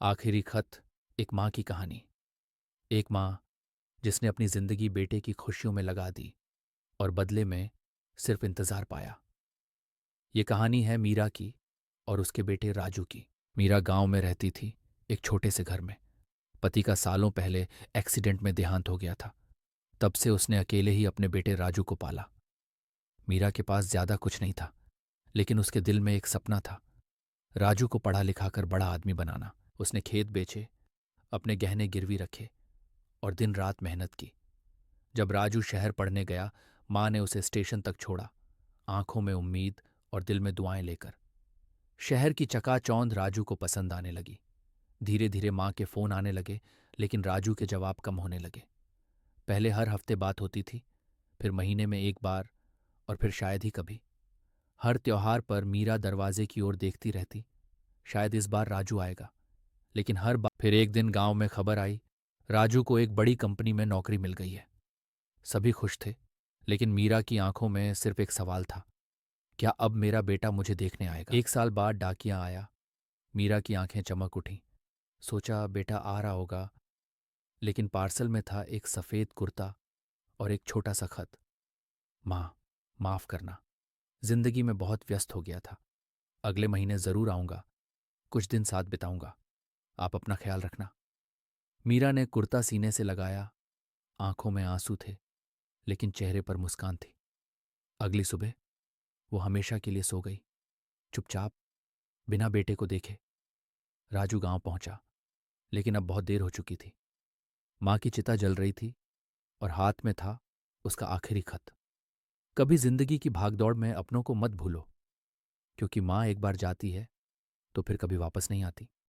आखिरी खत। एक माँ की कहानी। एक माँ जिसने अपनी जिंदगी बेटे की खुशियों में लगा दी और बदले में सिर्फ इंतजार पाया। ये कहानी है मीरा की और उसके बेटे राजू की। मीरा गांव में रहती थी, एक छोटे से घर में। पति का सालों पहले एक्सीडेंट में देहांत हो गया था। तब से उसने अकेले ही अपने बेटे राजू को पाला। मीरा के पास ज्यादा कुछ नहीं था, लेकिन उसके दिल में एक सपना था, राजू को पढ़ा लिखाकर बड़ा आदमी बनाना। उसने खेत बेचे, अपने गहने गिरवी रखे और दिन रात मेहनत की। जब राजू शहर पढ़ने गया, माँ ने उसे स्टेशन तक छोड़ा, आंखों में उम्मीद और दिल में दुआएं लेकर। शहर की चकाचौंध राजू को पसंद आने लगी। धीरे धीरे माँ के फोन आने लगे, लेकिन राजू के जवाब कम होने लगे। पहले हर हफ्ते बात होती थी, फिर महीने में एक बार, और फिर शायद ही कभी। हर त्योहार पर मीरा दरवाजे की ओर देखती रहती, शायद इस बार राजू आएगा। लेकिन हर बार फिर एक दिन गांव में खबर आई, राजू को एक बड़ी कंपनी में नौकरी मिल गई है। सभी खुश थे, लेकिन मीरा की आंखों में सिर्फ एक सवाल था, क्या अब मेरा बेटा मुझे देखने आएगा? 1 साल बाद डाकिया आया। मीरा की आंखें चमक उठीं। सोचा बेटा आ रहा होगा, लेकिन पार्सल में था एक सफेद कुर्ता और एक छोटा सा खत। माँ, माफ करना, जिंदगी में बहुत व्यस्त हो गया था। अगले महीने जरूर आऊंगा, कुछ दिन साथ बिताऊंगा। आप अपना ख्याल रखना। मीरा ने कुर्ता सीने से लगाया। आंखों में आंसू थे, लेकिन चेहरे पर मुस्कान थी। अगली सुबह वो हमेशा के लिए सो गई, चुपचाप, बिना बेटे को देखे। राजू गांव पहुंचा, लेकिन अब बहुत देर हो चुकी थी। मां की चिता जल रही थी और हाथ में था उसका आखिरी खत। कभी जिंदगी की भागदौड़ में अपनों को मत भूलो, क्योंकि मां एक बार जाती है तो फिर कभी वापस नहीं आती।